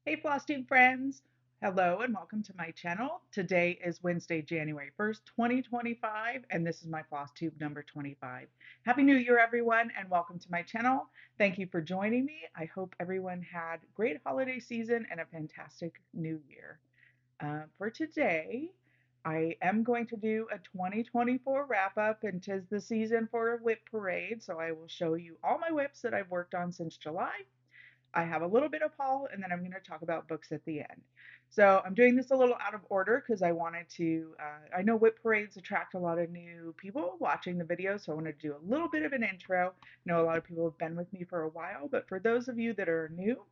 Hey Flosstube friends! Hello and welcome to my channel. Today is Wednesday, January 1st, 2025, and this is my Flosstube number 25. Happy New Year, everyone, and welcome to my channel. Thank you for joining me. I hope everyone had a great holiday season and a fantastic new year. For today, I am going to do a 2024 wrap up, and 'tis the season for a WIP-Parade, so I will show you all my WIPs that I've worked on since July. I have a little bit of haul, and then I'm going to talk about books at the end. So I'm doing this a little out of order because I wanted to. I know WIP-Parades attract a lot of new people watching the video, so I wanted to do a little bit of an intro. I know a lot of people have been with me for a while, but for those of you that are new,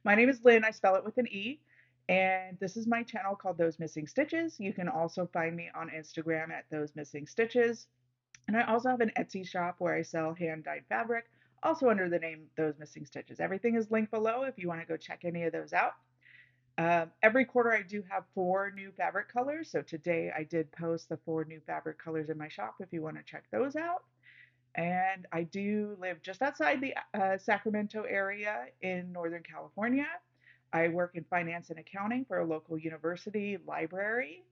my name is Lynn. I spell it with an E. And this is my channel called Those Missing Stitches. You can also find me on Instagram at Those Missing Stitches. And I also have an Etsy shop where I sell hand-dyed fabric, also under the name Those Missing Stitches. Everything is linked below if you want to go check any of those out. Every quarter I do have 4 new fabric colors. So today I did post the 4 new fabric colors in my shop if you want to check those out. And I do live just outside the Sacramento area in Northern California. I work in finance and accounting for a local university library,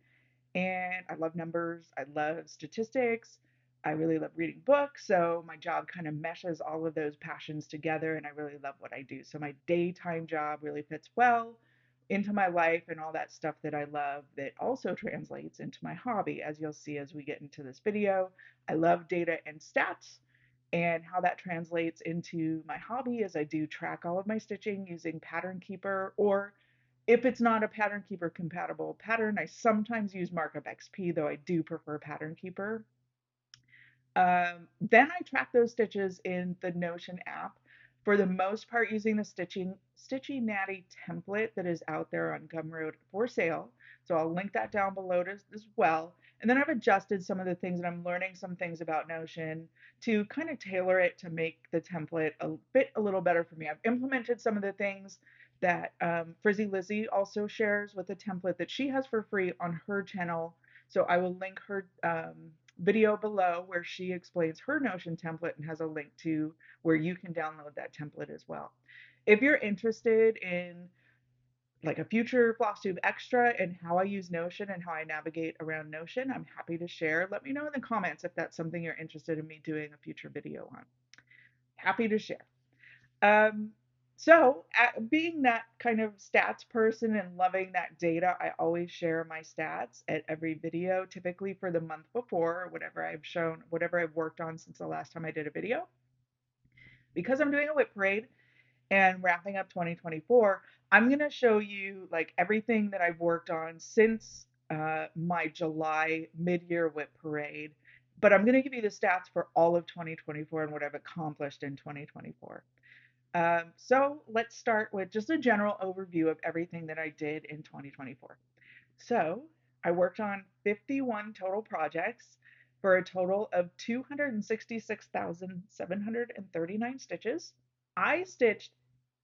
and I love numbers. I love statistics. I really love reading books. So my job kind of meshes all of those passions together, and I really love what I do. So my daytime job really fits well into my life and all that stuff that I love that also translates into my hobby, as you'll see as we get into this video. I love data and stats. And how that translates into my hobby is I do track all of my stitching using Pattern Keeper, or if it's not a Pattern Keeper compatible pattern, I sometimes use Markup XP, though I do prefer Pattern Keeper. Then I track those stitches in the Notion app, for the most part using the Stitchy Natty template that is out there on Gumroad for sale. So I'll link that down below as well. And then I've adjusted some of the things, and I'm learning some things about Notion to kind of tailor it to make the template a little better for me. I've implemented some of the things that Frizzy Lizzy also shares with the template that she has for free on her channel. So I will link her video below where she explains her Notion template and has a link to where you can download that template as well. If you're interested in like a future Flosstube extra and how I use Notion and how I navigate around Notion, I'm happy to share. Let me know in the comments if that's something you're interested in me doing a future video on. Happy to share. Um, being that kind of stats person and loving that data, I always share my stats at every video, typically for the month before, or whatever I've shown, whatever I've worked on since the last time I did a video. Because I'm doing a WIP-Parade and wrapping up 2024, I'm going to show you like everything that I've worked on since my July mid-year WIP-Parade, but I'm going to give you the stats for all of 2024 and what I've accomplished in 2024. So let's start with just a general overview of everything that I did in 2024. So I worked on 51 total projects for a total of 266,739 stitches. I stitched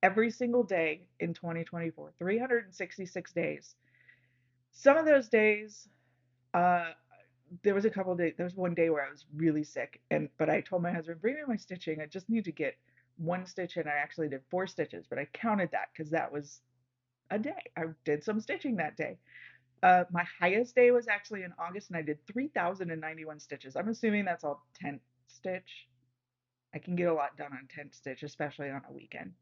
every single day in 2024, 366 days. Some of those days, uh, there was a couple of days, there was one day where I was really sick, but I told my husband, bring me my stitching. I just need to get 1 stitch in. I actually did 4 stitches, but I counted that because that was a day. I did some stitching that day. My highest day was actually in August, and I did 3,091 stitches. I'm assuming that's all tent stitch. I can get a lot done on tent stitch, especially on a weekend.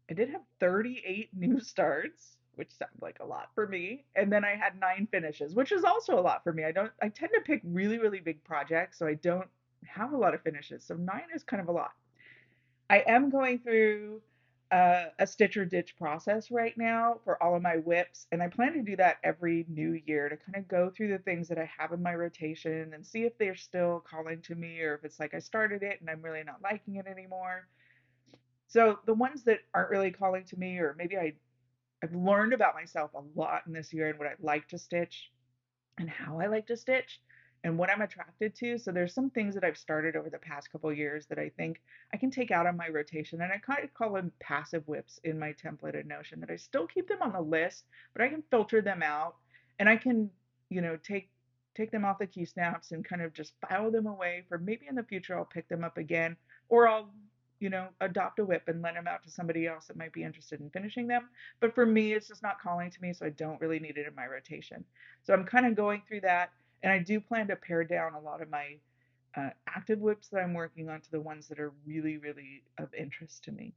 I did have 38 new starts, which sounds like a lot for me. And then I had 9 finishes, which is also a lot for me. I tend to pick really, really big projects, so I don't have a lot of finishes. So 9 is kind of a lot. I am going through a stitch or ditch process right now for all of my WIPs, and I plan to do that every new year to kind of go through the things that I have in my rotation and see if they're still calling to me, or if it's like I started it and I'm really not liking it anymore. So the ones that aren't really calling to me, or maybe I've learned about myself a lot in this year and what I like to stitch and how I like to stitch and what I'm attracted to. So there's some things that I've started over the past couple of years that I think I can take out of my rotation, and I kind of call them passive WIPs in my template in Notion, that I still keep them on the list, but I can filter them out, and I can, take them off the key snaps and kind of just file them away for maybe in the future I'll pick them up again, or I'll adopt a WIP and lend them out to somebody else that might be interested in finishing them. But for me, it's just not calling to me, so I don't really need it in my rotation. So I'm kind of going through that, and I do plan to pare down a lot of my active WIPs that I'm working on to the ones that are really, really of interest to me.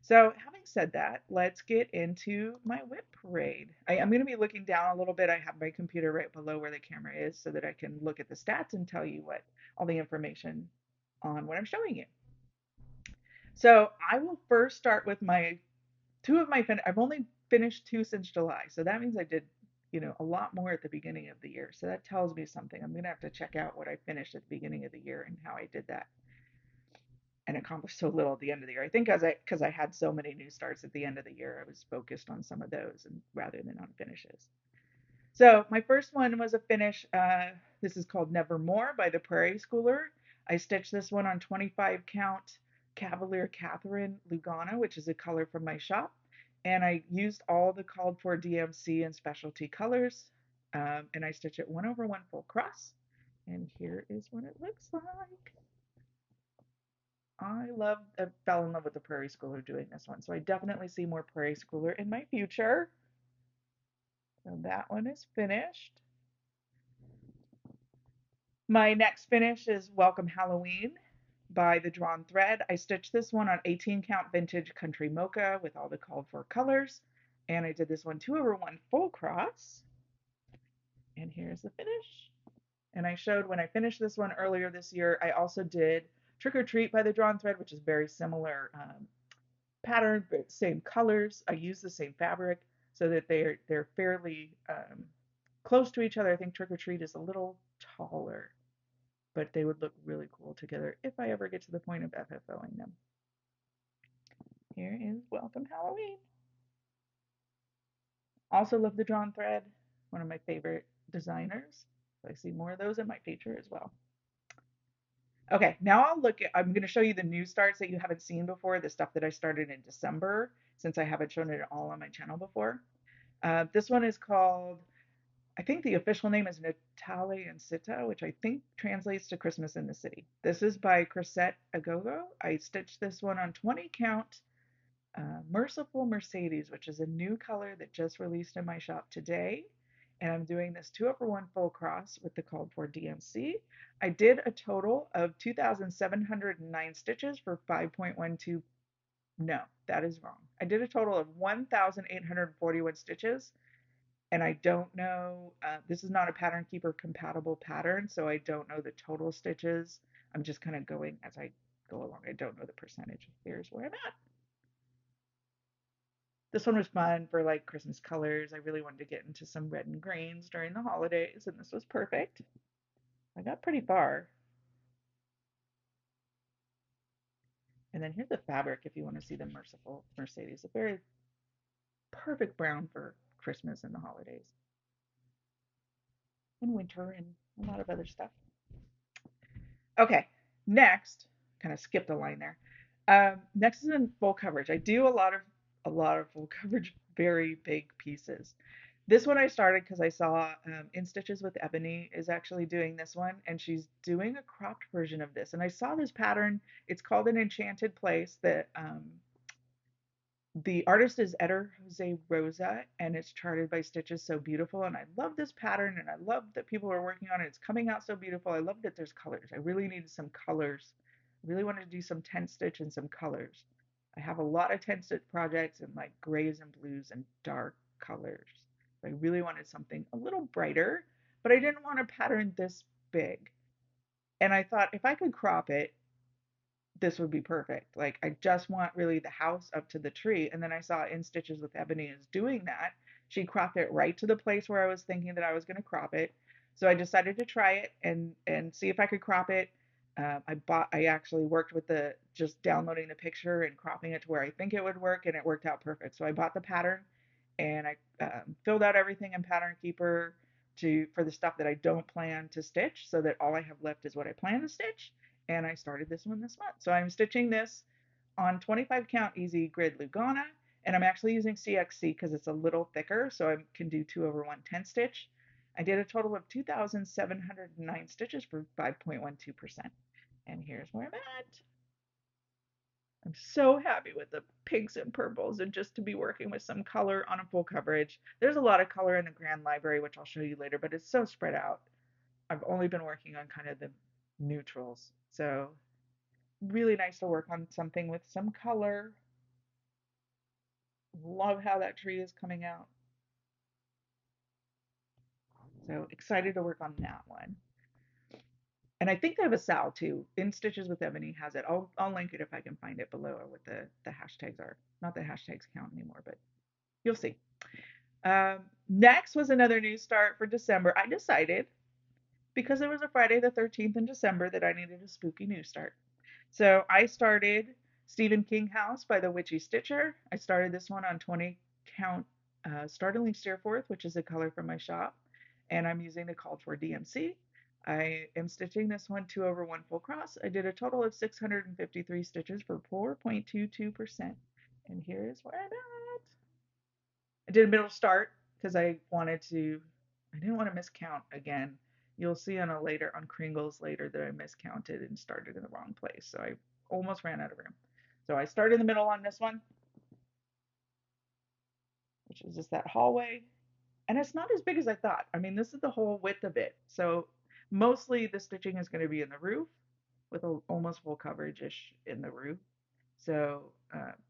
So having said that, let's get into my WIP-Parade. I'm going to be looking down a little bit. I have my computer right below where the camera is so that I can look at the stats and tell you what all the information on what I'm showing you. So I will first start with my two of my I've only finished two since July, so that means I did a lot more at the beginning of the year. So that tells me something. I'm going to have to check out what I finished at the beginning of the year and how I did that and accomplished so little at the end of the year. I think because I had so many new starts at the end of the year, I was focused on some of those and rather than on finishes. So my first one was a finish. This is called Nevermore by the Prairie Schooler. I stitched this one on 25 count Cavalier Catherine Lugana, which is a color from my shop. And I used all the called for DMC and specialty colors. And I stitched it 1/1 full cross. And here is what it looks like. I fell in love with the Prairie Schooler doing this one. So I definitely see more Prairie Schooler in my future. So that one is finished. My next finish is Welcome Halloween by the Drawn Thread. I stitched this one on 18 count vintage country mocha with all the called for colors. And I did this one 2/1 full cross. And here's the finish. And I showed when I finished this one earlier this year, I also did Trick or Treat by the Drawn Thread, which is very similar pattern, but same colors. I use the same fabric so that they're fairly close to each other. I think Trick or Treat is a little taller, but they would look really cool together if I ever get to the point of FFOing them. Here is Welcome Halloween. Also love the Drawn Thread, one of my favorite designers. I see more of those in my feature as well. Okay, now I'm going to show you the new starts that you haven't seen before, the stuff that I started in December, since I haven't shown it all on my channel before. This one is called, I think the official name is Natale and Sita, which I think translates to Christmas in the City. This is by Chrisette Agogo. I stitched this one on 20 count Merciful Mercedes, which is a new color that just released in my shop today. And I'm doing this 2/1 full cross with the called for DMC. I did a total of 2,709 stitches for 5.12. No, that is wrong. I did a total of 1,841 stitches. And I don't know, this is not a Pattern Keeper compatible pattern, so I don't know the total stitches. I'm just kind of going as I go along. I don't know the percentage. Here's where I'm at. This one was fun for like Christmas colors. I really wanted to get into some red and greens during the holidays, and this was perfect. I got pretty far. And then here's the fabric if you want to see the Merciful Mercedes. A very perfect brown for Christmas and the holidays. And winter and a lot of other stuff. Okay, next, kind of skipped a line there. Next is in full coverage. I do a lot of full coverage, very big pieces. This one I started because I saw In Stitches with Ebony is actually doing this one, and she's doing a cropped version of this. And I saw this pattern. It's called An Enchanted Place. That the artist is Eder Jose Rosa, and it's charted by Stitches So Beautiful. And I love this pattern, and I love that people are working on it. It's coming out so beautiful. I love that there's colors. I really needed some colors. I really wanted to do some tent stitch and some colors. I have a lot of tent stitch projects in like grays and blues and dark colors. I really wanted something a little brighter, but I didn't want a pattern this big. And I thought if I could crop it, this would be perfect. Like I just want really the house up to the tree. And then I saw In Stitches with Ebony is doing that. She cropped it right to the place where I was thinking that I was going to crop it. So I decided to try it and see if I could crop it. I actually worked with the just downloading the picture and cropping it to where I think it would work, and it worked out perfect. So I bought the pattern and I filled out everything in Pattern Keeper for the stuff that I don't plan to stitch, so that all I have left is what I plan to stitch. And I started this one this month. So I'm stitching this on 25 count easy grid Lugana, and I'm actually using CXC because it's a little thicker, so I can do 2/1 10 stitch. I did a total of 2,709 stitches for 5.12%. And here's where I'm at. I'm so happy with the pinks and purples and just to be working with some color on a full coverage. There's a lot of color in the Grand Library, which I'll show you later, but it's so spread out. I've only been working on kind of the neutrals. So really nice to work on something with some color. Love how that tree is coming out. So excited to work on that one. And I think they have a Sal too. In Stitches with Ebony has it. I'll link it if I can find it below or what the hashtags are. Not that hashtags count anymore, but you'll see. Next was another new start for December. I decided because it was a Friday the 13th in December that I needed a spooky new start. So I started Stephen King House by the Witchy Stitcher. I started this one on 20 count Startling Steerforth, which is a color from my shop, and I'm using the called for DMC. I am stitching this one 2 over 1 full cross. I did a total of 653 stitches for 4.22%. And here's where I'm at. I did a middle start because I didn't want to miscount again. You'll see on a later, on Kringle's later, that I miscounted and started in the wrong place. So I almost ran out of room. So I started in the middle on this one, which is just that hallway. And it's not as big as I thought. I mean, this is the whole width of it. So mostly the stitching is going to be in the roof with almost full coverage-ish in the roof. So,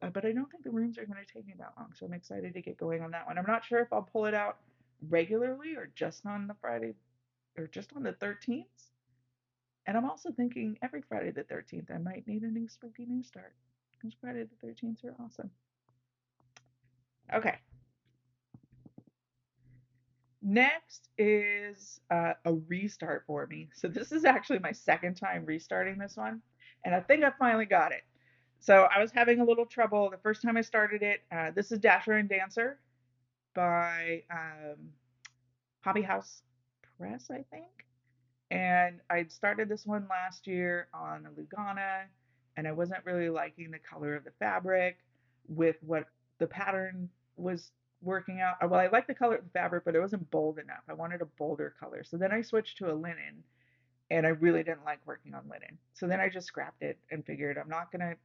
but I don't think the rooms are going to take me that long. So I'm excited to get going on that one. I'm not sure if I'll pull it out regularly or just on the Friday or just on the 13th. And I'm also thinking every Friday the 13th, I might need a new spooky new start because Friday the 13th are awesome. Okay. Next is a restart for me. So this is actually my second time restarting this one, and I think I finally got it. So I was having a little trouble the first time I started it. This is Dasher and Dancer by Hobby House Press, I think. And I'd started this one last year on a Lugana, and I wasn't really liking the color of the fabric with what the pattern was working out. Well, I liked the color of the fabric, but it wasn't bold enough. I wanted a bolder color. So then I switched to a linen, and I really didn't like working on linen. So then I just scrapped it and figured I'm not gonna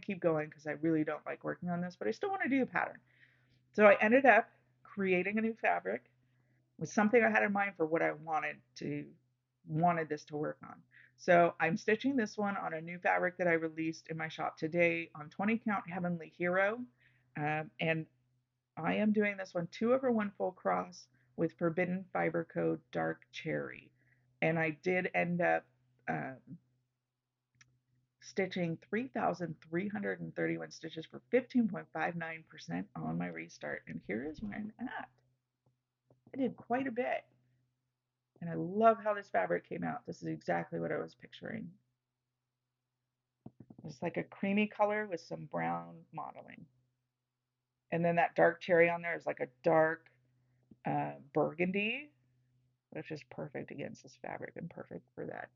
keep going because I really don't like working on this, but I still want to do the pattern. So I ended up creating a new fabric with something I had in mind for what I wanted this to work on. So I'm stitching this one on a new fabric that I released in my shop today on 20 count Heavenly Hero. And I am doing this one 2 over 1 full cross with Forbidden Fiber Code Dark Cherry. And I did end up stitching 3,331 stitches for 15.59% on my restart. And here is where I'm at. I did quite a bit. And I love how this fabric came out. This is exactly what I was picturing. It's like a creamy color with some brown modeling. And then that dark cherry on there is like a dark burgundy, which is perfect against this fabric and perfect for that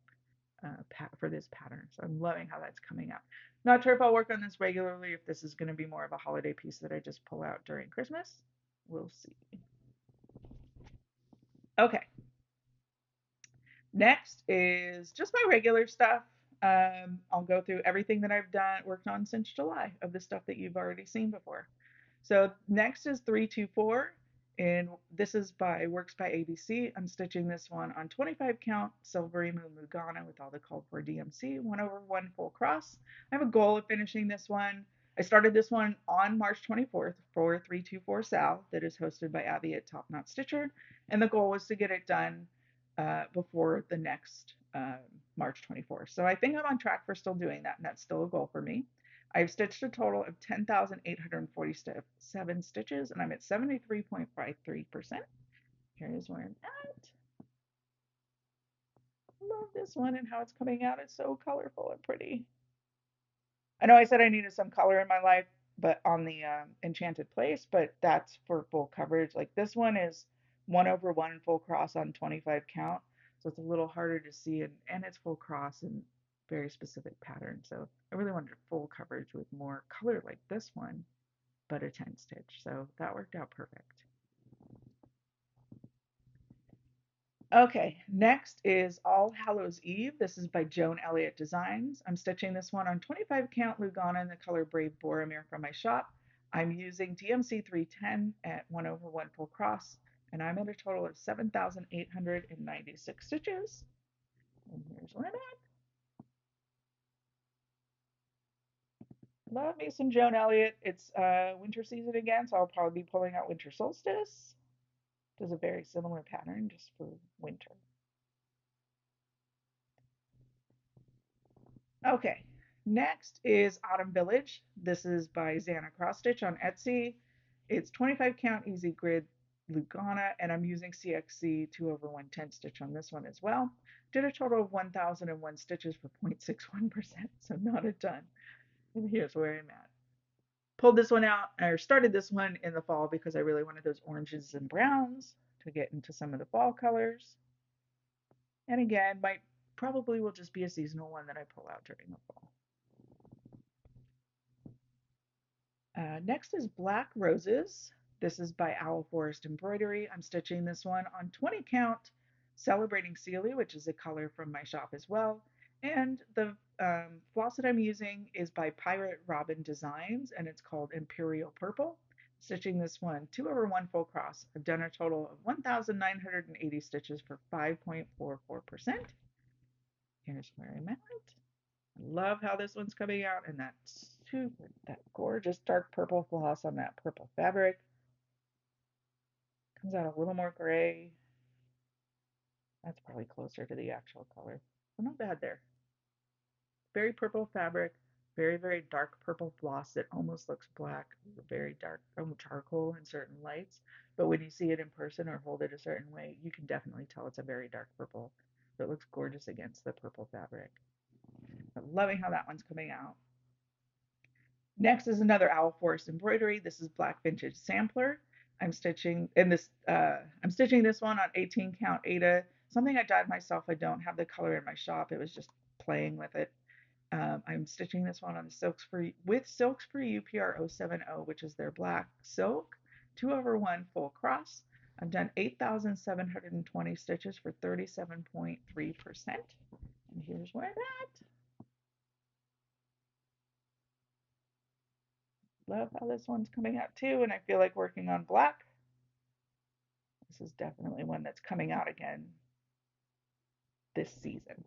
for this pattern. So I'm loving how that's coming out. Not sure if I'll work on this regularly, if this is going to be more of a holiday piece that I just pull out during Christmas. We'll see. Okay. Next is just my regular stuff. I'll go through everything that I've worked on since July of the stuff that you've already seen before. So next is 324, and this is by Works by ABC. I'm stitching this one on 25 count Silvery Moon Lugana with all the called for DMC, 1 over 1 full cross. I have a goal of finishing this one. I started this one on March 24th for 324 Sal that is hosted by Abby at Top Knot Stitcher, and the goal was to get it done before the next March 24th. So I think I'm on track for still doing that, and that's still a goal for me. I've stitched a total of 10,847 stitches, and I'm at 73.53%. Here's where I'm at. Love this one and how it's coming out. It's so colorful and pretty. I know I said I needed some color in my life, but on the Enchanted Place, but that's for full coverage. Like this one is 1 over 1 full cross on 25 count, so it's a little harder to see, and it's full cross and very specific pattern. So I really wanted full coverage with more color like this one, but a 10 stitch. So that worked out perfect. Okay, next is All Hallows Eve. This is by Joan Elliott Designs. I'm stitching this one on 25 count Lugana in the color Brave Boromir from my shop. I'm using DMC 310 at 1/1 full cross, and I'm at a total of 7,896 stitches. And here's where I'm at. Love me some Joan Elliott. It's winter season again, so I'll probably be pulling out Winter Solstice. Does a very similar pattern just for winter. Okay, next is Autumn Village. This is by Xana Cross Stitch on Etsy. It's 25 count easy grid Lugana, and I'm using CXC 2/110 stitch on this one as well. Did a total of 1,001 stitches for 0.61%, so not a ton. And here's where I'm at. Pulled this one out, or started this one in the fall because I really wanted those oranges and browns to get into some of the fall colors. And again, might probably will just be a seasonal one that I pull out during the fall. Next is Black Roses. This is by Owl Forest Embroidery. I'm stitching this one on 20 count Celebrating Celia, which is a color from my shop as well. And the floss that I'm using is by Pirate Robin Designs, and it's called Imperial Purple. Stitching this one 2/1 full cross. I've done a total of 1,980 stitches for 5.44%. Here's where I'm at. I love how this one's coming out, and that gorgeous dark purple floss on that purple fabric. Comes out a little more gray. That's probably closer to the actual color. But not bad there. Very purple fabric, very, very dark purple floss that almost looks black, very dark, charcoal in certain lights. But when you see it in person or hold it a certain way, you can definitely tell it's a very dark purple. So it looks gorgeous against the purple fabric. I'm loving how that one's coming out. Next is another Owl Forest embroidery. This is Black Vintage Sampler. I'm stitching this one on 18 count Ada. Something I dyed myself. I don't have the color in my shop. It was just playing with it. I'm stitching this one on the Silks for You PR070, which is their black silk, 2/1 full cross. I've done 8,720 stitches for 37.3%. And here's where I'm at. Love how this one's coming out too, and I feel like working on black. This is definitely one that's coming out again this season.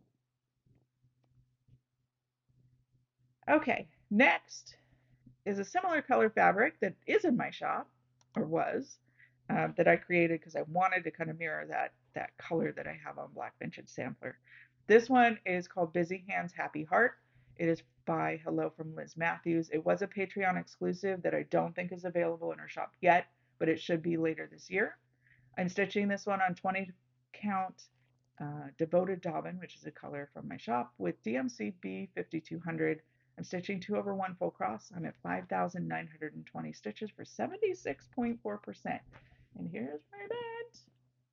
Okay, next is a similar color fabric that is in my shop, or was, that I created because I wanted to kind of mirror that color that I have on Black Vintage Sampler. This one is called Busy Hands Happy Heart. It is by Hello from Liz Matthews. It was a Patreon exclusive that I don't think is available in our shop yet, but it should be later this year. I'm stitching this one on 20 count Devoted Dobbin, which is a color from my shop, with DMC B5200. I'm stitching 2/1 full cross. I'm at 5,920 stitches for 76.4%. And here's where I'm at.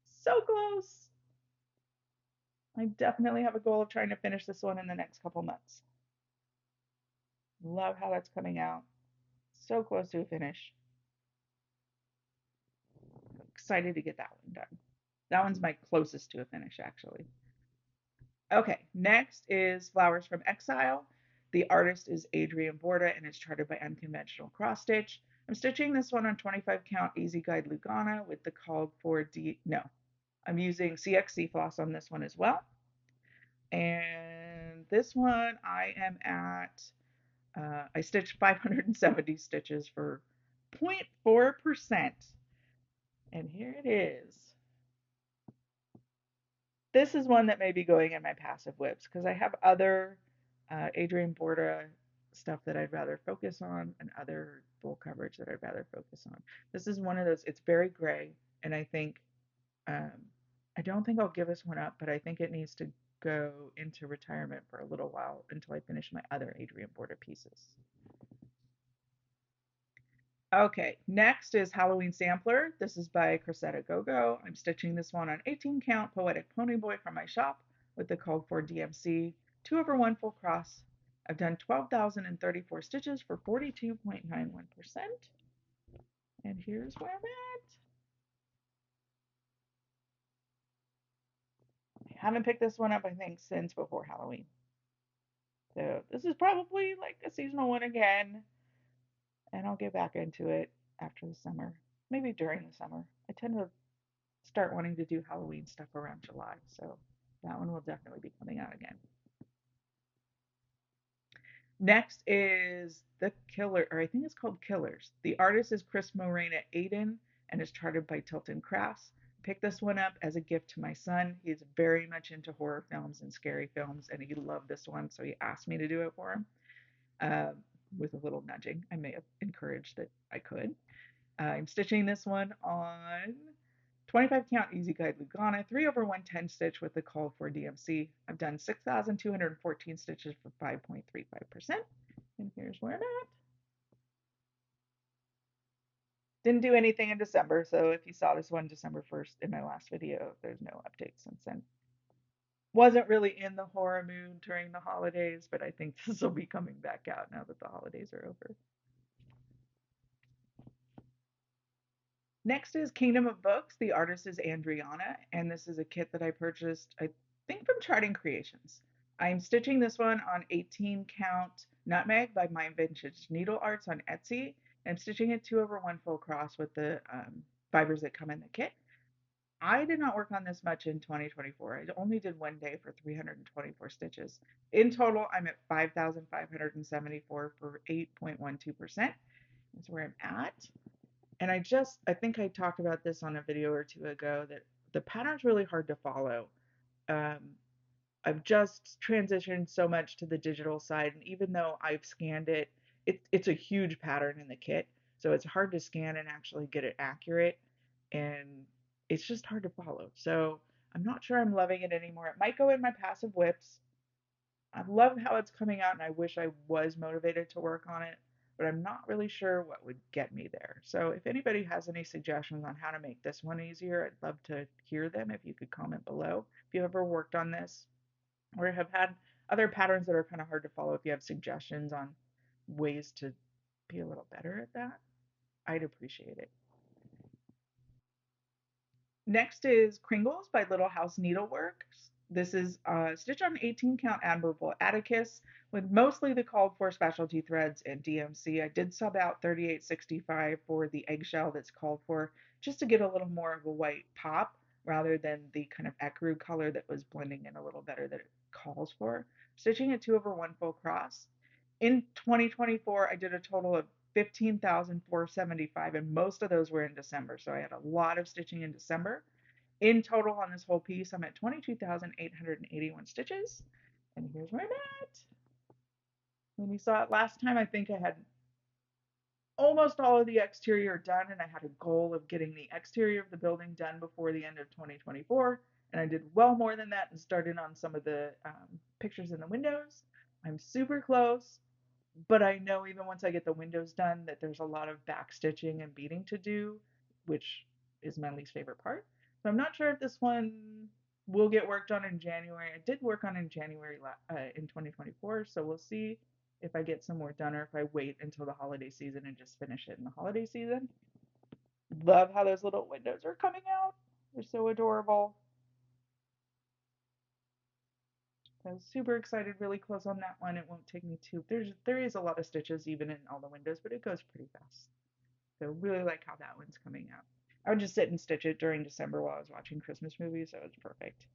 So close. I definitely have a goal of trying to finish this one in the next couple months. Love how that's coming out. So close to a finish. Excited to get that one done. That one's my closest to a finish, actually. Okay, next is Flowers from Exile. The artist is Adrian Borda and it's charted by Unconventional Cross Stitch. I'm stitching this one on 25 count Easy Guide Lugana with the called for I'm using CXC floss on this one as well. And this one I am at, I stitched 570 stitches for 0.4%. And here it is. This is one that may be going in my passive WIPs because I have other Adrian Borda stuff that I'd rather focus on and other full coverage that I'd rather focus on. This is one of those, it's very gray, and I think, I don't think I'll give this one up, but I think it needs to go into retirement for a little while until I finish my other Adrian Borda pieces. Okay, next is Halloween Sampler. This is by Cressetta Gogo. I'm stitching this one on 18 count Poetic Ponyboy from my shop with the called for DMC 2/1 full cross. I've done 12,034 stitches for 42.91%. And here's where I'm at. Haven't picked this one up, I think, since before Halloween. So this is probably like a seasonal one again, and I'll get back into it after the summer, maybe during the summer. I tend to start wanting to do Halloween stuff around July, so that one will definitely be coming out again. Next is The Killer, or I think it's called Killers. The artist is Chris Morena Aiden and is charted by Tilton Crafts. Picked this one up as a gift to my son. He's very much into horror films and scary films, and he loved this one, so he asked me to do it for him. With a little nudging, I may have encouraged that I could. I'm stitching this one on 25 count easy guide Lugana 3/110 stitch with the call for DMC. I've done 6,214 stitches for 5.35%. And here's where I'm at. Didn't do anything in December, so if you saw this one December 1st in my last video, there's no update since then. Wasn't really in the horror mood during the holidays, but I think this will be coming back out now that the holidays are over. Next is Kingdom of Books. The artist is Andriana, and this is a kit that I purchased, I think, from Charting Creations. I'm stitching this one on 18 count Nutmeg by My Vintage Needle Arts on Etsy. I'm stitching it 2/1 full cross with the fibers that come in the kit. I did not work on this much in 2024. I only did one day for 324 stitches. In total, I'm at 5,574 for 8.12%. That's where I'm at. And I think I talked about this on a video or two ago that the pattern's really hard to follow. Um, I've just transitioned so much to the digital side, and even though I've scanned it, it's a huge pattern in the kit, so it's hard to scan and actually get it accurate, and it's just hard to follow. So I'm not sure I'm loving it anymore. It might go in my passive whips. I love how it's coming out, and I wish I was motivated to work on it, but I'm not really sure what would get me there. So if anybody has any suggestions on how to make this one easier, I'd love to hear them if you could comment below. If you've ever worked on this or have had other patterns that are kind of hard to follow, if you have suggestions on ways to be a little better at that, I'd appreciate it. Next is Kringles by Little House Needleworks. This is stitch on 18 count Admirable Atticus with mostly the called for specialty threads and DMC. I did sub out 3865 for the eggshell that's called for just to get a little more of a white pop rather than the kind of ecru color that was blending in a little better that it calls for. Stitching at 2/1 full cross. In 2024, I did a total of 15,475, and most of those were in December. So I had a lot of stitching in December. In total on this whole piece, I'm at 22,881 stitches. And here's where I'm at. When you saw it last time, I think I had almost all of the exterior done, and I had a goal of getting the exterior of the building done before the end of 2024. And I did well more than that and started on some of the pictures in the windows. I'm super close. But I know even once I get the windows done that there's a lot of back stitching and beading to do, which is my least favorite part. So I'm not sure if this one will get worked on in January. I did work on it in January in 2024, so we'll see if I get some more done or if I wait until the holiday season and just finish it in the holiday season. Love how those little windows are coming out. They're so adorable. So I was super excited, really close on that one. It won't take me too. There is a lot of stitches even in all the windows, but it goes pretty fast. So really like how that one's coming out. I would just sit and stitch it during December while I was watching Christmas movies, so it's perfect.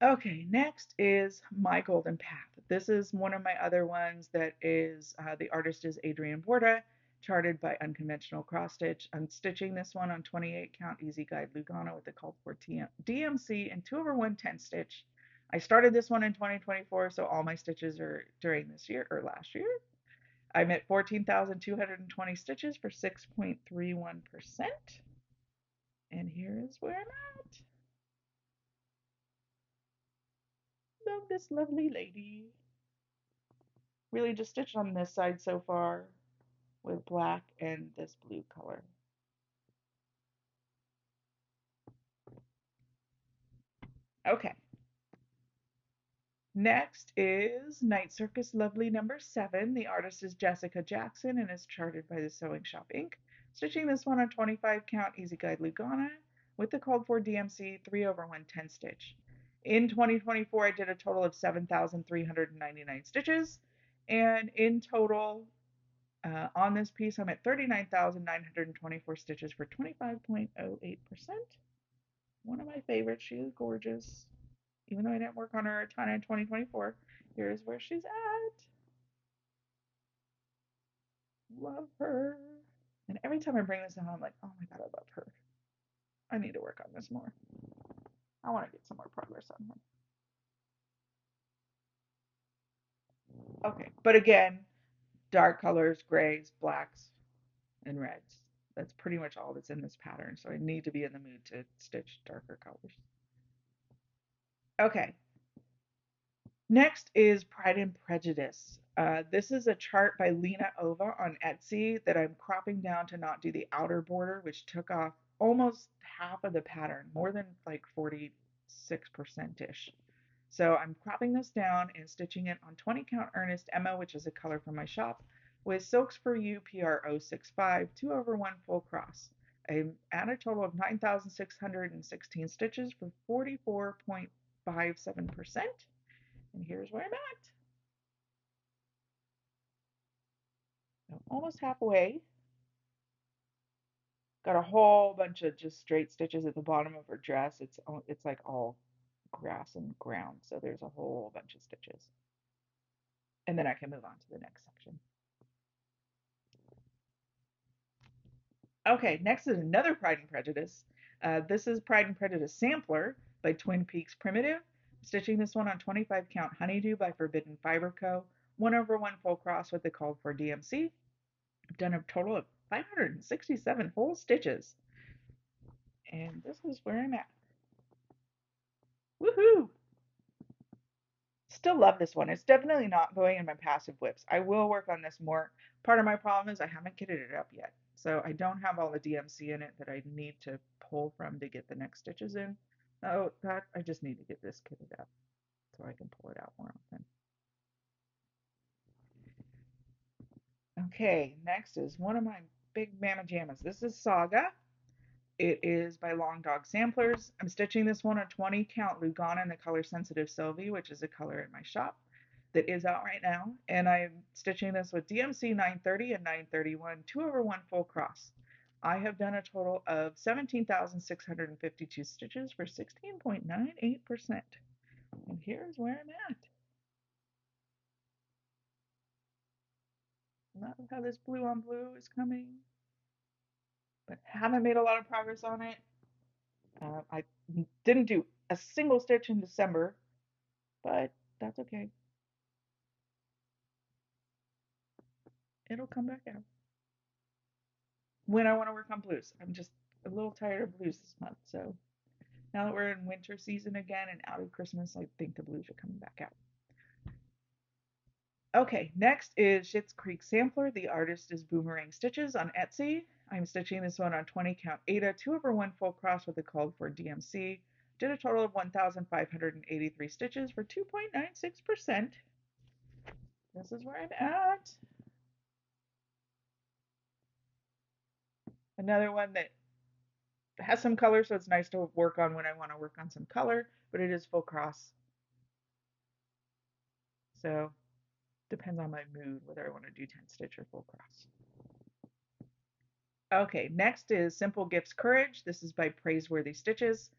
Okay, next is My Golden Path. This is one of my other ones that is, the artist is Adrian Borda, charted by Unconventional Cross Stitch. I'm stitching this one on 28 count Easy Guide Lugana with the called for DMC and 2/110 stitch. I started this one in 2024, so all my stitches are during this year or last year. I'm at 14,220 stitches for 6.31%. And here is where I'm at. Love this lovely lady. Really just stitched on this side so far with black and this blue color. Okay. Next is Night Circus Lovely number 7. The artist is Jessica Jackson and is charted by the Sewing Shop Inc. Stitching this one on 25 count Easy Guide Lugana. with the called for DMC 3 over 110 stitch. In 2024, I did a total of 7,399 stitches, and in total, on this piece, I'm at 39,924 stitches for 25.08%. One of my favorites. She is gorgeous. Even though I didn't work on her a ton in 2024, here's where she's at. Love her. And every time I bring this down, I'm like, oh my god, I love her. I need to work on this more. I want to get some more progress on her. Okay, but again, dark colors, grays, blacks, and reds. That's pretty much all that's in this pattern, so I need to be in the mood to stitch darker colors. Okay, next is Pride and Prejudice. This is a chart by Lena Ova on Etsy that I'm cropping down to not do the outer border, which took off almost half of the pattern, more than like 46%-ish. So I'm cropping this down and stitching it on 20 count Earnest Emma, which is a color from my shop, with Silks for You PR065, 2 over 1 full cross. I'm at a total of 9,616 stitches for 44.57%. And here's where I'm at. I'm almost halfway. Got a whole bunch of just straight stitches at the bottom of her dress. It's like all grass and ground, so there's a whole bunch of stitches. And then I can move on to the next section. Okay, next is another Pride and Prejudice. This is Pride and Prejudice Sampler by Twin Peaks Primitive. Stitching this one on 25 count Honeydew by Forbidden Fiber Co. 1 over 1 full cross with the called for DMC. I've done a total of 567 whole stitches. And this is where I'm at. Woohoo! Still love this one. It's definitely not going in my passive WIPs. I will work on this more. Part of my problem is I haven't kitted it up yet. So I don't have all the DMC in it that I need to pull from to get the next stitches in. Oh, that I just need to get this kitted up so I can pull it out more often. Okay, next is one of my big mama jammas. This is Saga. It is by Long Dog Samplers. I'm stitching this one on 20 count Lugana in the color Sensitive Sylvie, which is a color in my shop that is out right now. And I'm stitching this with DMC 930 and 931, 2 over 1 full cross. I have done a total of 17,652 stitches for 16.98%. And here's where I'm at. Love how this blue on blue is coming, but haven't made a lot of progress on it. I didn't do a single stitch in December, but that's okay. It'll come back out when I want to work on blues. I'm just a little tired of blues this month, so now that we're in winter season again and out of Christmas, I think the blues are coming back out. Okay, next is Schitt's Creek Sampler. The artist is Boomerang Stitches on Etsy. I'm stitching this one on 20 count Ada, 2 over 1 full cross with a called for DMC. Did a total of 1,583 stitches for 2.96%. This is where I'm at. Another one that has some color, so it's nice to work on when I want to work on some color, but it is full cross. So depends on my mood whether I want to do 10 stitch or full cross. Okay, next is Simple Gifts Courage. This is by Praiseworthy Stitches.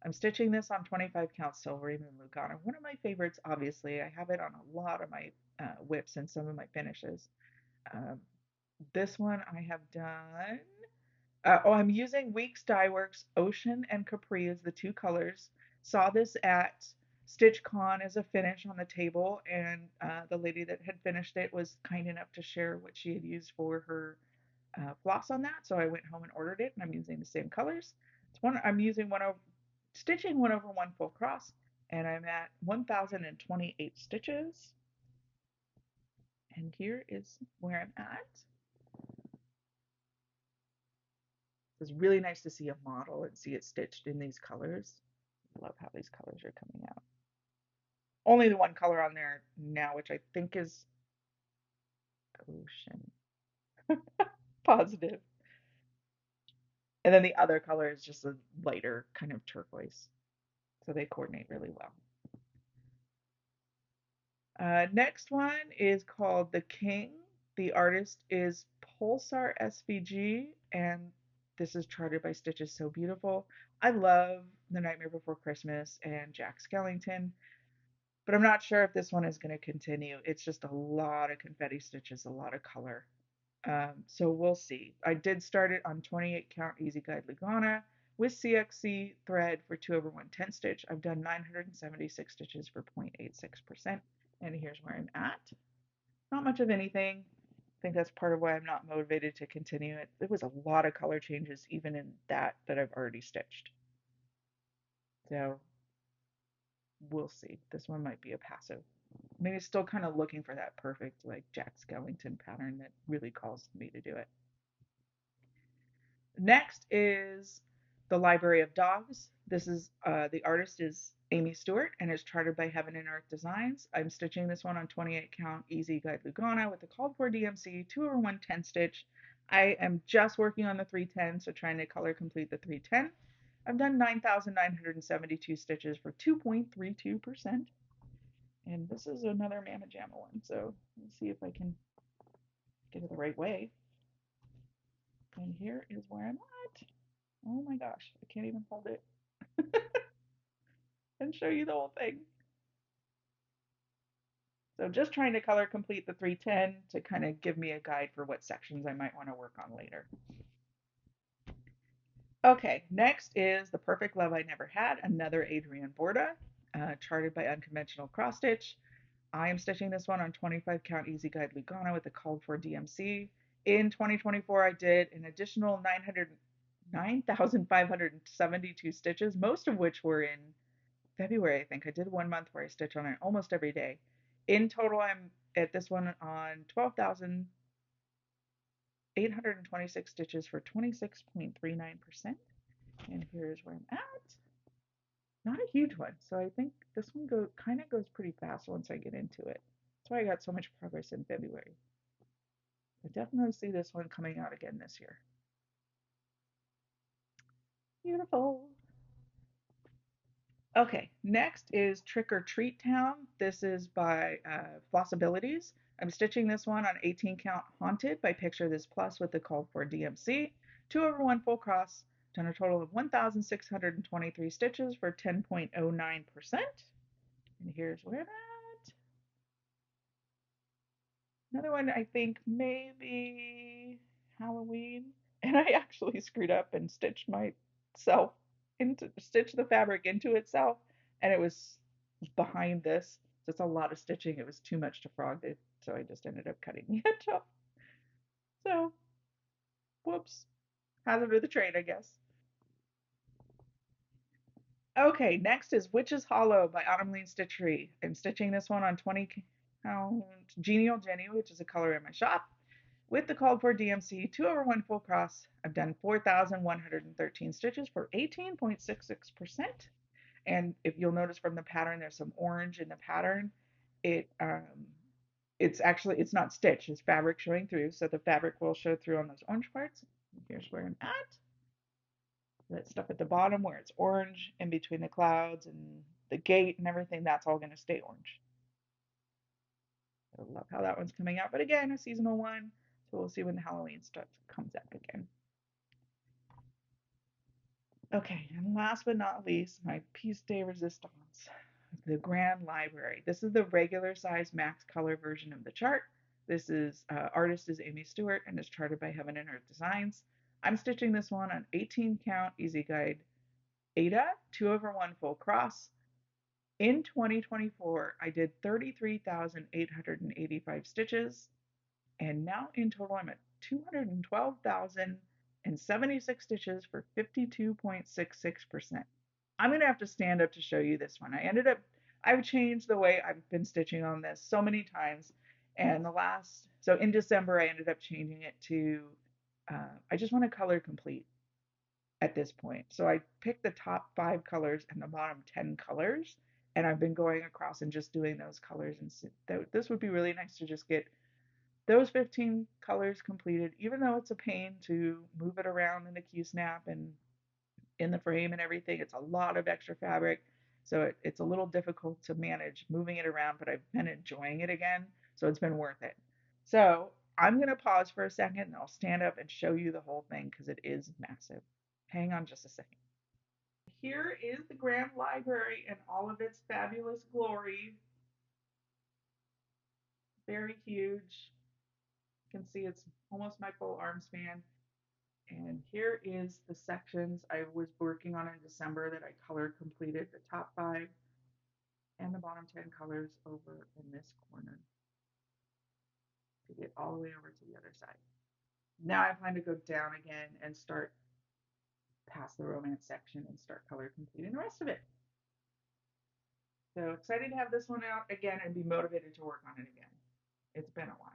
I'm stitching this on 25 count Silvery Moon Lugana. One of my favorites, obviously. I have it on a lot of my WIPs and some of my finishes. This one I have done. I'm using Weeks Dye Works Ocean and Capri as the two colors. Saw this at StitchCon as a finish on the table, and the lady that had finished it was kind enough to share what she had used for her floss on that. So I went home and ordered it, and I'm using the same colors. I'm using stitching 1 over 1 full cross, and I'm at 1,028 stitches. And here is where I'm at. It's really nice to see a model and see it stitched in these colors. I love how these colors are coming out. Only the one color on there now, which I think is Ocean. Positive. And then the other color is just a lighter kind of turquoise. So they coordinate really well. Next one is called The King. The artist is Pulsar SVG, and this is charted by Stitches So Beautiful. I love The Nightmare Before Christmas and Jack Skellington, but I'm not sure if this one is going to continue. It's just a lot of confetti stitches, a lot of color. So we'll see. I did start it on 28 count Easy Guide Lugana with CXC thread for 2 over 110 stitch. I've done 976 stitches for 0.86%, and here's where I'm at. Not much of anything. I think that's part of why I'm not motivated to continue it. There was a lot of color changes even in that I've already stitched. So we'll see. This one might be a passive. Maybe still kind of looking for that perfect like Jack Skellington pattern that really calls me to do it. Next is The Library of Dogs. This is the artist is Amy Stewart and is charted by Heaven and Earth Designs. I'm stitching this one on 28 count Easy Guide Lugana with the called for DMC 2 over 110 stitch. I am just working on the 310, so trying to color complete the 310. I've done 9,972 stitches for 2.32%. And this is another Mama Jamma one, so let's see if I can get it the right way. And here is where I'm at. Oh my gosh, I can't even hold it and show you the whole thing. So just trying to color complete the 310 to kind of give me a guide for what sections I might want to work on later. Okay, next is The Perfect Love I Never Had, another Adrienne Borda, charted by Unconventional Cross Stitch. I am stitching this one on 25 count Easy Guide Lugana with the called for DMC. In 2024, I did an additional 9,572 stitches, most of which were in February, I think. I did 1 month where I stitch on it almost every day. In total, I'm at this one on 12,826 stitches for 26.39%. And here's where I'm at. Not a huge one, so I think this one kind of goes pretty fast once I get into it. That's why I got so much progress in February. I definitely see this one coming out again this year. Beautiful. Okay, next is Trick or Treat Town. This is by Flossabilities. I'm stitching this one on 18 count Haunted by Picture This Plus with the called for DMC. 2 over 1 full cross, done a total of 1,623 stitches for 10.09%. And here's where I'm at. Another one, I think maybe Halloween. And I actually screwed up and stitched the fabric into itself. And it was behind this. So it's a lot of stitching. It was too much to frog it. So I just ended up cutting the edge off. So, whoops. Hazard of the trade, I guess. Okay, next is Witch's Hollow by Autumn Lean Stitchery. I'm stitching this one on 20 count Genial Jenny, which is a color in my shop, with the called for DMC 2 over 1 full cross. I've done 4,113 stitches for 18.66%. And if you'll notice from the pattern, there's some orange in the pattern. It's not stitched, it's fabric showing through, so the fabric will show through on those orange parts. Here's where I'm at. That stuff at the bottom where it's orange in between the clouds and the gate and everything, that's all going to stay orange. I love how that one's coming out, but again, a seasonal one, so we'll see when the Halloween stuff comes up again. Okay, and last but not least, my piece de resistance, the Grand Library. This is the regular size max color version of the chart. This is artist is Amy Stewart and is charted by Heaven and Earth Designs. I'm stitching this one on 18 count Easy Guide Ada, 2 over 1 full cross. In 2024, I did 33,885 stitches, and now in total I'm at 212,076 stitches for 52.66%. I'm going to have to stand up to show you this one. I've changed the way I've been stitching on this so many times, and so in December I ended up changing it to, I just want to color complete at this point. So I picked the top 5 colors and the bottom 10 colors, and I've been going across and just doing those colors. And this would be really nice to just get those 15 colors completed, even though it's a pain to move it around in the Q-snap and in the frame and everything, it's a lot of extra fabric. So it's a little difficult to manage moving it around, but I've been enjoying it again. So it's been worth it. So I'm going to pause for a second and I'll stand up and show you the whole thing because it is massive. Hang on just a second. Here is the Grand Library in all of its fabulous glory. Very huge. You can see it's almost my full arm span. And here is the sections I was working on in December that I color completed, the top 5 and the bottom 10 colors over in this corner to get all the way over to the other side. Now I plan to go down again and start past the romance section and start color completing the rest of it. So excited to have this one out again and be motivated to work on it again. It's been a while.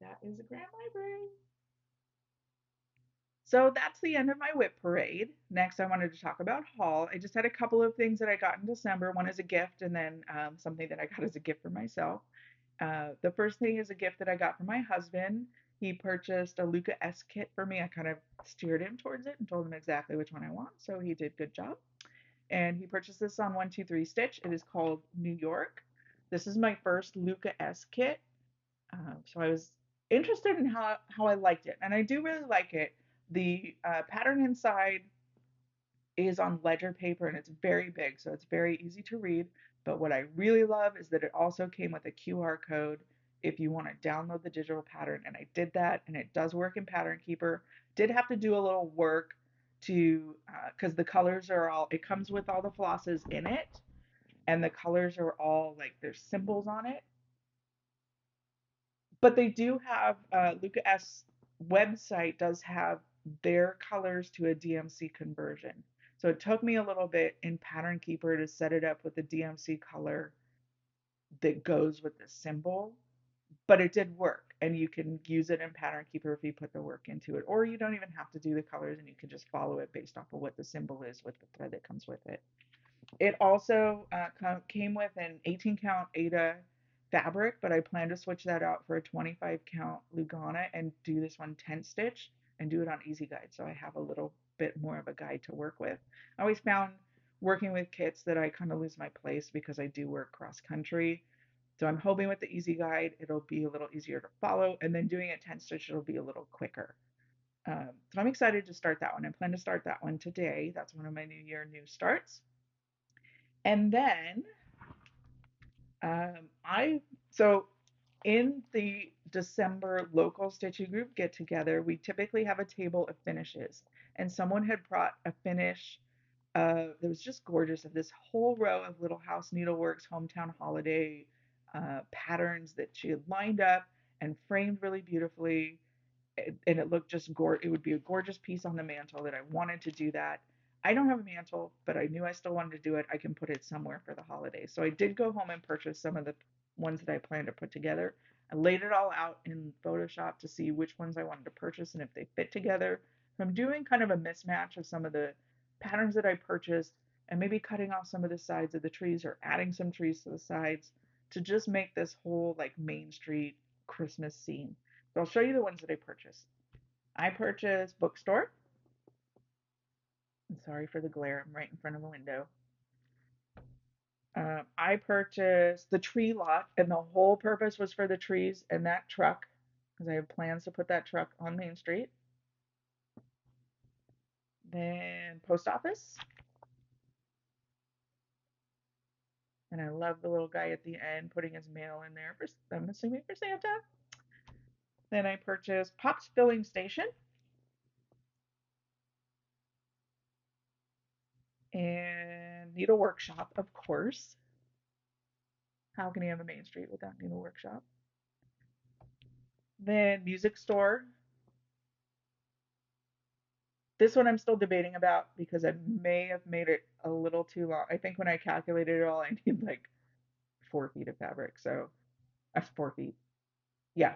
That is a Grand Library. So that's the end of my WIP parade. Next, I wanted to talk about haul. I just had a couple of things that I got in December. One is a gift, and then something that I got as a gift for myself. The first thing is a gift that I got from my husband. He purchased a Luca S kit for me. I kind of steered him towards it and told him exactly which one I want, so he did a good job. And he purchased this on 123 Stitch. It is called New York. This is my first Luca S kit, so I was interested in how I liked it, and I do really like it. The pattern inside is on ledger paper and it's very big, so it's very easy to read. But what I really love is that it also came with a QR code if you want to download the digital pattern, and I did that, and it does work in Pattern Keeper. Did have to do a little work to because the colors are all, it comes with all the flosses in it, and the colors are all like there's symbols on it. But they do have Luca S website does have their colors to a DMC conversion. So it took me a little bit in Pattern Keeper to set it up with the DMC color that goes with the symbol, but it did work, and you can use it in Pattern Keeper if you put the work into it, or you don't even have to do the colors and you can just follow it based off of what the symbol is with the thread that comes with it. It also came with an 18 count Ada fabric, but I plan to switch that out for a 25 count Lugana and do this one 10 stitch and do it on Easy Guide, so I have a little bit more of a guide to work with. I always found working with kits that I kind of lose my place because I do work cross country. So I'm hoping with the Easy Guide it'll be a little easier to follow, and then doing it 10 stitch it'll be a little quicker. So I'm excited to start that one. I plan to start that one today. That's one of my New Year new starts. And then I so in the December local stitching group get together, we typically have a table of finishes, and someone had brought a finish that was just gorgeous of this whole row of Little House Needleworks hometown holiday patterns that she had lined up and framed really beautifully, and it looked just gorgeous. It would be a gorgeous piece on the mantle that I wanted to do that. I don't have a mantle, but I knew I still wanted to do it. I can put it somewhere for the holidays. So I did go home and purchase some of the ones that I planned to put together. I laid it all out in Photoshop to see which ones I wanted to purchase and if they fit together. So I'm doing kind of a mismatch of some of the patterns that I purchased and maybe cutting off some of the sides of the trees or adding some trees to the sides to just make this whole like Main Street Christmas scene. So I'll show you the ones that I purchased. I purchased Bookstore. I'm sorry for the glare. I'm right in front of a window. I purchased the tree lot, and the whole purpose was for the trees and that truck, because I have plans to put that truck on Main Street. Then Post Office, and I love the little guy at the end putting his mail in there for, I'm assuming, for Santa. Then I purchased Pop's Filling Station and Needle Workshop, of course. How can you have a Main Street without Needle Workshop? Then Music Store. This one I'm still debating about because I may have made it a little too long. I think when I calculated it all, I need like 4 feet of fabric. So that's 4 feet. Yeah.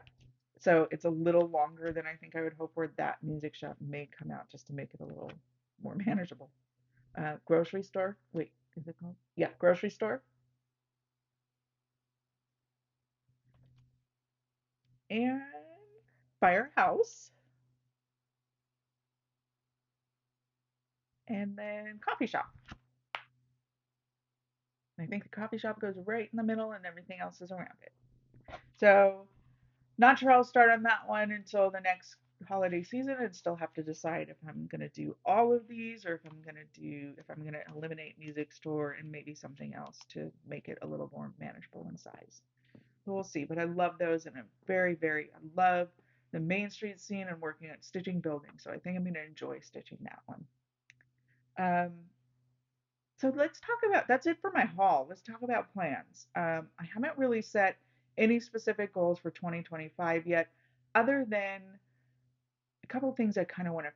So it's a little longer than I think I would hope for. That music shop may come out just to make it a little more manageable. Grocery store. Wait, is it called? Yeah, grocery store. and firehouse, and then coffee shop. I think the coffee shop goes right in the middle and everything else is around it. So, not sure I'll start on that one until the next holiday season and still have to decide if I'm going to do all of these or if I'm going to eliminate music store and maybe something else to make it a little more manageable in size. So we'll see. But I love those and I love the Main Street scene and working at stitching buildings. So I think I'm going to enjoy stitching that one. Um, So let's talk about that's it for my haul. Let's talk about plans. I haven't really set any specific goals for 2025 yet, other than a couple of things I kind of want to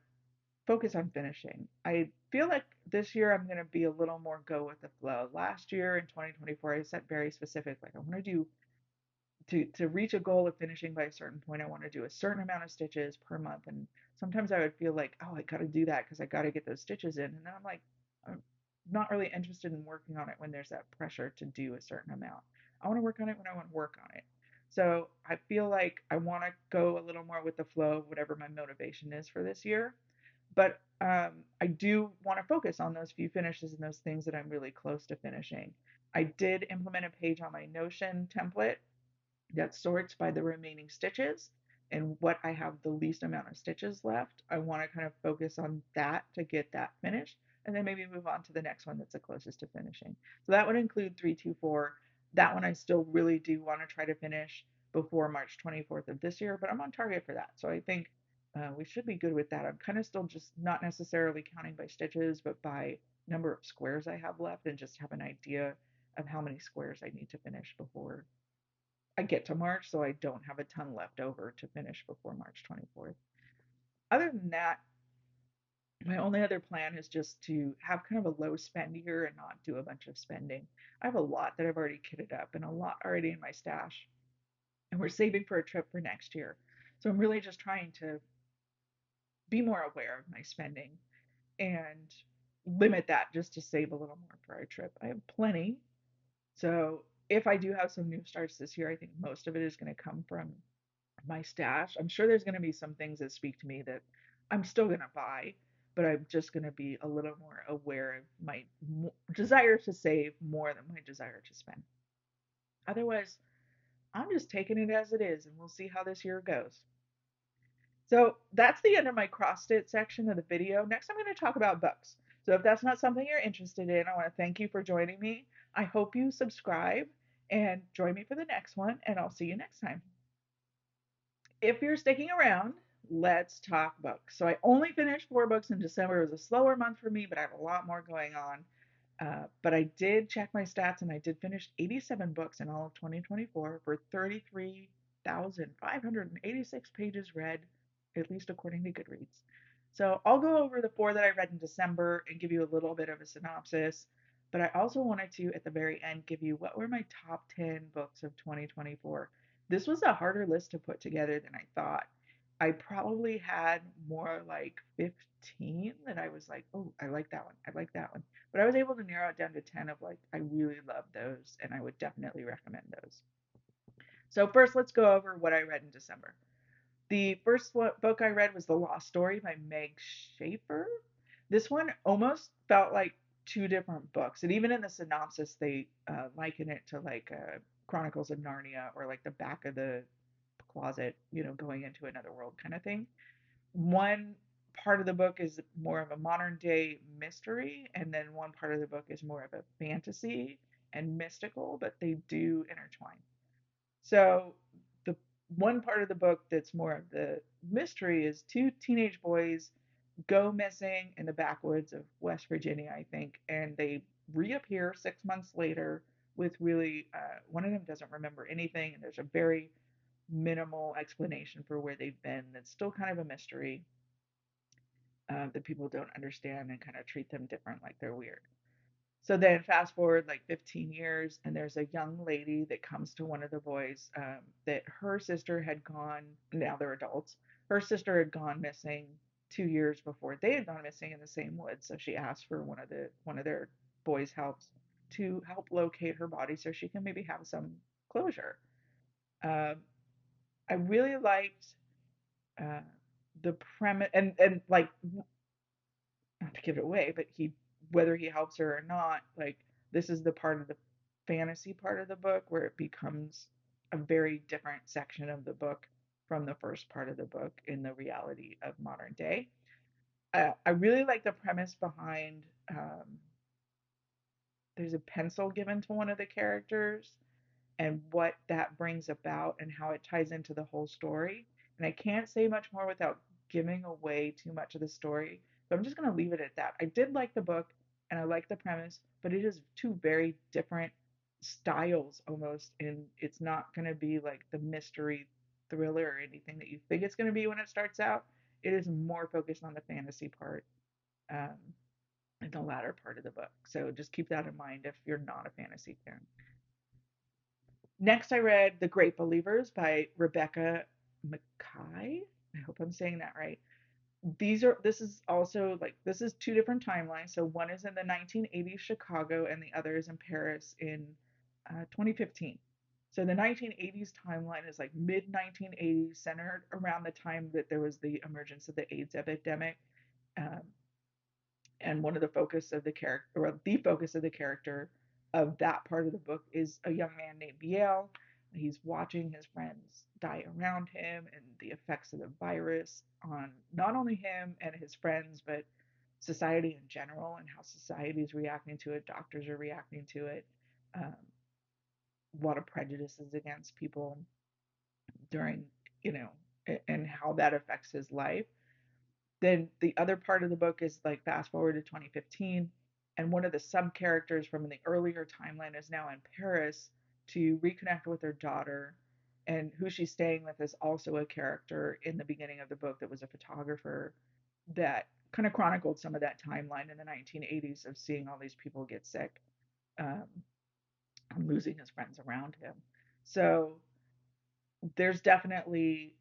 focus on finishing. I feel like this year I'm going to be a little more go with the flow. Last year in 2024, I set very specific, like I want to do to reach a goal of finishing by a certain point, I want to do a certain amount of stitches per month. And sometimes I would feel like, oh, I got to do that because I got to get those stitches in. And then I'm like, I'm not really interested in working on it when there's that pressure to do a certain amount. I want to work on it when I want to work on it. So I feel like I want to go a little more with the flow of whatever my motivation is for this year. But I do want to focus on those few finishes and those things that I'm really close to finishing. I did implement a page on my Notion template that sorts by the remaining stitches and what I have the least amount of stitches left. I want to kind of focus on that to get that finished and then maybe move on to the next one that's the closest to finishing. So that would include 324. That one I still really do want to try to finish before March 24th of this year, but I'm on target for that. So I think we should be good with that. I'm kind of still just not necessarily counting by stitches, but by number of squares I have left and just have an idea of how many squares I need to finish before I get to March, so I don't have a ton left over to finish before March 24th. Other than that, my only other plan is just to have kind of a low spend year and not do a bunch of spending. I have a lot that I've already kitted up and a lot already in my stash, and we're saving for a trip for next year. So I'm really just trying to be more aware of my spending and limit that just to save a little more for our trip. I have plenty. So if I do have some new starts this year, I think most of it is going to come from my stash. I'm sure there's going to be some things that speak to me that I'm still going to buy, but I'm just going to be a little more aware of my desire to save more than my desire to spend. Otherwise, I'm just taking it as it is and we'll see how this year goes. So that's the end of my cross stitch section of the video. Next, I'm going to talk about books. So if that's not something you're interested in, I want to thank you for joining me. I hope you subscribe and join me for the next one, and I'll see you next time. If you're sticking around, let's talk books. So I only finished 4 books in December. It was a slower month for me, but I have a lot more going on. But I did check my stats and I did finish 87 books in all of 2024 for 33,586 pages read, at least according to Goodreads. So I'll go over the 4 that I read in December and give you a little bit of a synopsis. But I also wanted to, at the very end, give you what were my top 10 books of 2024. This was a harder list to put together than I thought. I probably had more like 15 that I was like, oh, I like that one. I like that one. But I was able to narrow it down to 10 of like, I really love those and I would definitely recommend those. So, first, let's go over what I read in December. The first book I read was The Lost Story by Meg Schaefer. This one almost felt like 2 different books. And even in the synopsis, they liken it to like Chronicles of Narnia or like the back of the closet, going into another world kind of thing. One part of the book is more of a modern day mystery, and then one part of the book is more of a fantasy and mystical, but they do intertwine. So the one part of the book that's more of the mystery is 2 teenage boys go missing in the backwoods of West Virginia, I think, and they reappear 6 months later with really one of them doesn't remember anything, and there's a very minimal explanation for where they've been. That's still kind of a mystery that people don't understand and kind of treat them different, like they're weird. So then fast forward like 15 years, and there's a young lady that comes to one of the boys that her sister had gone, now they're adults, her sister had gone missing 2 years before they had gone missing in the same woods. So she asked for one of their boys' helps to help locate her body so she can maybe have some closure. Um, I really liked uh, the premise, and like, not to give it away, but he, whether he helps her or not, like, this is the part of the fantasy part of the book where it becomes a very different section of the book from the first part of the book in the reality of modern day. I really like the premise behind, there's a pencil given to one of the characters and what that brings about and how it ties into the whole story. And I can't say much more without giving away too much of the story. So I'm just going to leave it at that. I did like the book and I like the premise, but it is two very different styles almost. And it's not going to be like the mystery thriller or anything that you think it's going to be when it starts out. It is more focused on the fantasy part, um, in the latter part of the book. So just keep that in mind if you're not a fantasy fan. Next, I read The Great Believers by Rebecca Mackay. I hope I'm saying that right. This is also like, this is two different timelines. So one is in the 1980s Chicago and the other is in Paris in 2015. So the 1980s timeline is like mid 1980s, centered around the time that there was the emergence of the AIDS epidemic. Um, and one of the focus of the character, or the focus of the character of that part of the book, is a young man named Yale. He's watching his friends die around him and the effects of the virus on not only him and his friends, but society in general, and how society is reacting to it, doctors are reacting to it, um, a lot of prejudices against people during, you know, and how that affects his life. Then the other part of the book is like fast forward to 2015, and one of the sub characters from the earlier timeline is now in Paris to reconnect with her daughter, and who she's staying with is also a character in the beginning of the book that was a photographer that kind of chronicled some of that timeline in the 1980s of seeing all these people get sick, um, and losing his friends around him. So there's definitely,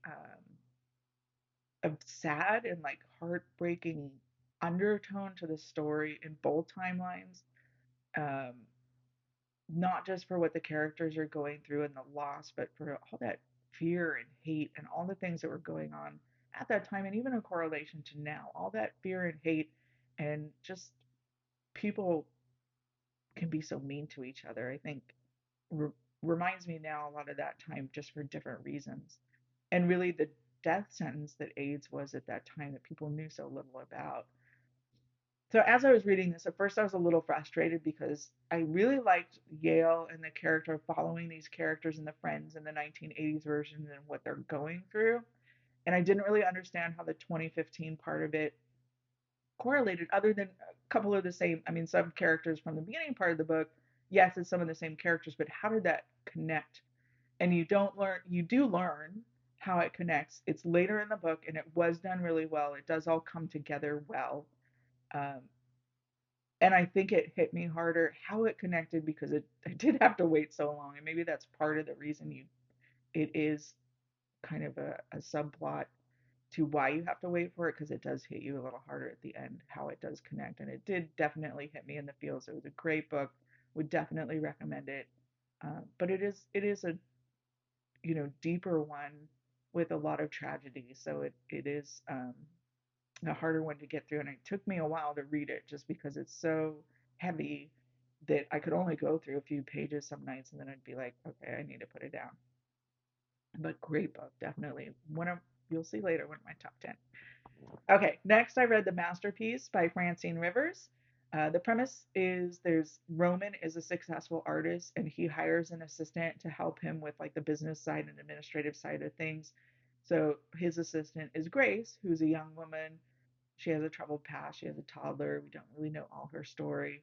a sad and like heartbreaking undertone to the story in both timelines. Um, Not just for what the characters are going through and the loss, but for all that fear and hate and all the things that were going on at that time, and even a correlation to now. All that fear and hate, and just people can be so mean to each other. I think re- reminds me now a lot of that time, just for different reasons. And really, the death sentence that AIDS was at that time that people knew so little about. So as I was reading this, at first I was a little frustrated because I really liked Yale and the character of following these characters and the friends in the 1980s version and what they're going through. And I didn't really understand how the 2015 part of it correlated, other than a couple of the same, I mean, some characters from the beginning part of the book. Yes, it's some of the same characters, but how did that connect? And you do learn how it connects. It's later in the book and it was done really well. It does all come together well. Um, and I think it hit me harder how it connected because I did have to wait so long. And maybe that's part of the reason it is kind of a subplot to why you have to wait for it, because it does hit you a little harder at the end how it does connect. And it did definitely hit me in the feels. It was a great book. Would definitely recommend it. But it is a, deeper one with a lot of tragedy. So it is, a harder one to get through, and it took me a while to read it just because it's so heavy that I could only go through a few pages some nights, and then I'd be like, okay, I need to put it down. But great book, definitely one of, you'll see later, one of my top 10. Okay, next I read The Masterpiece by Francine Rivers. The premise is there's Roman is a successful artist and he hires an assistant to help him with like the business side and administrative side of things. So his assistant is Grace, who's a young woman. She has a troubled past. She has a toddler. We don't really know all her story.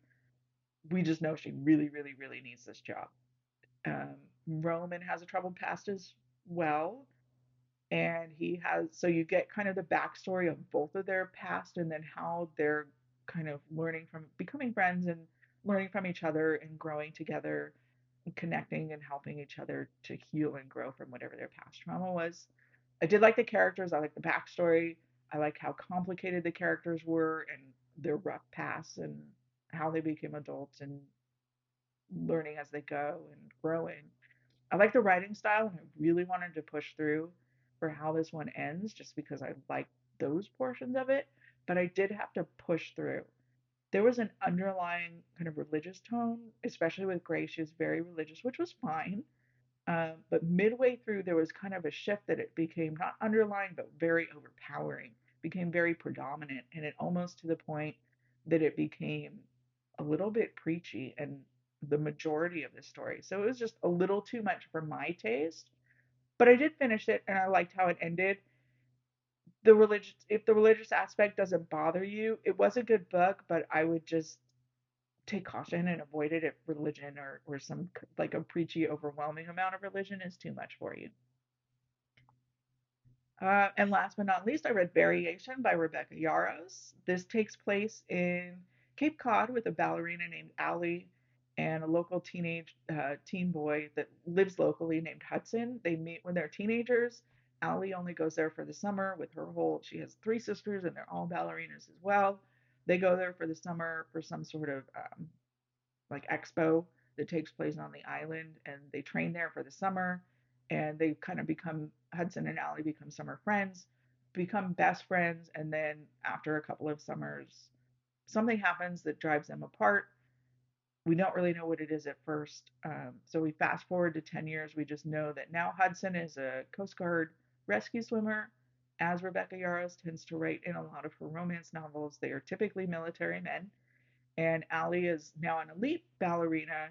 We just know she really, really, really needs this job. Roman has a troubled past as well, and he has, so you get kind of the backstory of both of their past and then how they're kind of learning from becoming friends and learning from each other and growing together and connecting and helping each other to heal and grow from whatever their past trauma was. I did like the characters. I like the backstory. I like how complicated the characters were and their rough past and how they became adults and learning as they go and growing. I like the writing style, and I really wanted to push through for how this one ends, just because I like those portions of it. But I did have to push through. There was an underlying kind of religious tone, especially with Grace. She was very religious, which was fine. But midway through, there was kind of a shift that it became not underlying, but very overpowering, became very predominant, and it almost to the point that it became a little bit preachy and the majority of the story. So it was just a little too much for my taste. But I did finish it, and I liked how it ended. If the religious aspect doesn't bother you, it was a good book, but I would just take caution and avoid it if religion or some like a preachy, overwhelming amount of religion is too much for you. And last but not least, I read Variation by Rebecca Yarros. This takes place in Cape Cod with a ballerina named Allie and a local teen boy that lives locally named Hudson. They meet when they're teenagers. Allie only goes there for the summer with her she has three sisters and they're all ballerinas as well. They go there for the summer for some sort of like expo that takes place on the island, and they train there for the summer, and they kind of become Hudson and Allie become summer friends, become best friends, and then after a couple of summers, something happens that drives them apart. We don't really know what it is at first, so we fast forward to 10 years. We just know that now Hudson is a Coast Guard rescue swimmer. As Rebecca Yarros tends to write in a lot of her romance novels, they are typically military men, and Allie is now an elite ballerina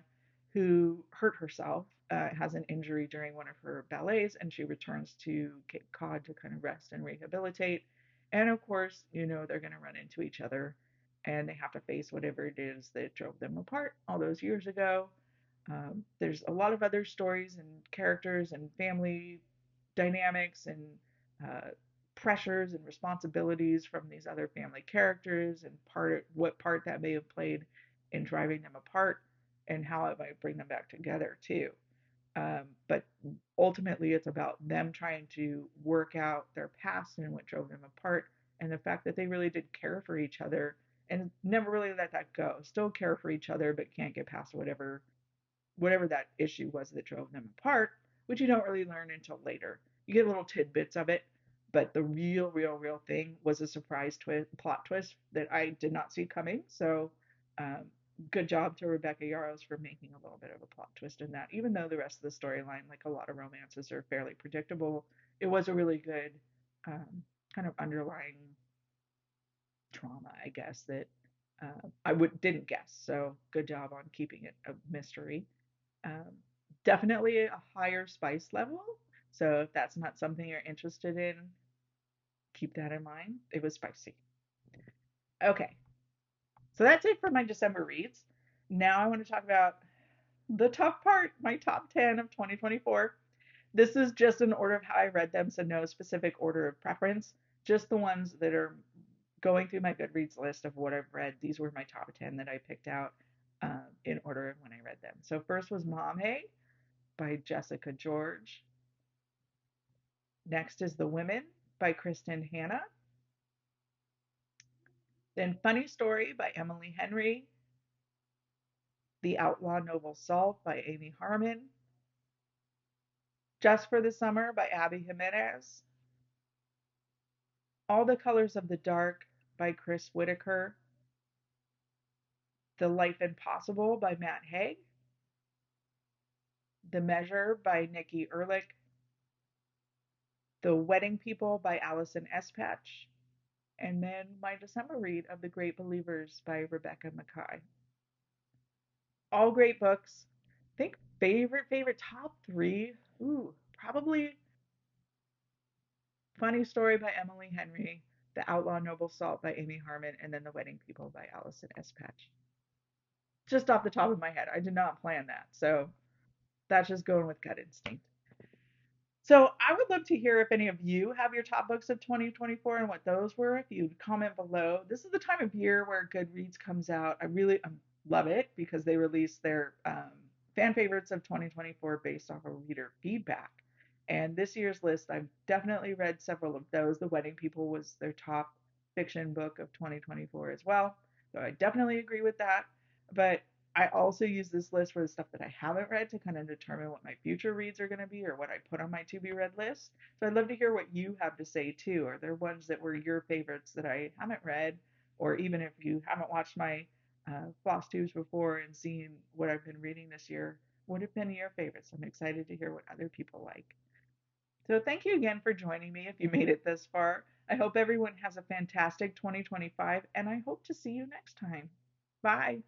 who hurt herself, has an injury during one of her ballets, and she returns to Cape Cod to kind of rest and rehabilitate. And of course, they're going to run into each other and they have to face whatever it is that drove them apart all those years ago. There's a lot of other stories and characters and family dynamics and uh, pressures and responsibilities from these other family characters, and what part that may have played in driving them apart and how it might bring them back together too. But ultimately, it's about them trying to work out their past and what drove them apart, and the fact that they really did care for each other and never really let that go. Still care for each other, but can't get past whatever that issue was that drove them apart, which you don't really learn until later. You get little tidbits of it, but the real thing was a plot twist that I did not see coming. So, um, good job to Rebecca Yarros for making a little bit of a plot twist in that. Even though the rest of the storyline, like a lot of romances, are fairly predictable, it was a really good kind of underlying trauma, I guess, that I didn't guess. So, good job on keeping it a mystery. Um, Definitely a higher spice level. So if that's not something you're interested in, keep that in mind. It was spicy. Okay, so that's it for my December reads. Now I want to talk about the tough part, my top 10 of 2024. This is just an order of how I read them, so no specific order of preference, just the ones that are going through my Goodreads list of what I've read. These were my top 10 that I picked out in order of when I read them. So first was Mom Hay by Jessica George. Next is The Women by Kristen Hanna. Then Funny Story by Emily Henry. The Outlaw Noble Salt by Amy Harmon. Just for the Summer by Abby Jimenez. All the Colors of the Dark by Chris Whitaker. The Life Impossible by Matt Haig. The Measure by Nikki Ehrlich. The Wedding People by Allison Espach. And then my December read of The Great Believers by Rebecca Mackay. All great books. I think favorite top three. Ooh, probably Funny Story by Emily Henry, The Outlaw Noble Salt by Amy Harmon, and then The Wedding People by Allison Espach. Just off the top of my head, I did not plan that, so that's just going with gut instinct. So I would love to hear if any of you have your top books of 2024 and what those were. If you'd comment below. This is the time of year where Goodreads comes out. I really love it because they release their fan favorites of 2024 based off of reader feedback. And this year's list, I've definitely read several of those. The Wedding People was their top fiction book of 2024 as well. So I definitely agree with that. But I also use this list for the stuff that I haven't read to kind of determine what my future reads are going to be or what I put on my to be read list. So I'd love to hear what you have to say too. Are there ones that were your favorites that I haven't read, or even if you haven't watched my floss tubes before and seen what I've been reading this year, what have been your favorites? I'm excited to hear what other people like. So thank you again for joining me if you made it this far. I hope everyone has a fantastic 2025 and I hope to see you next time. Bye.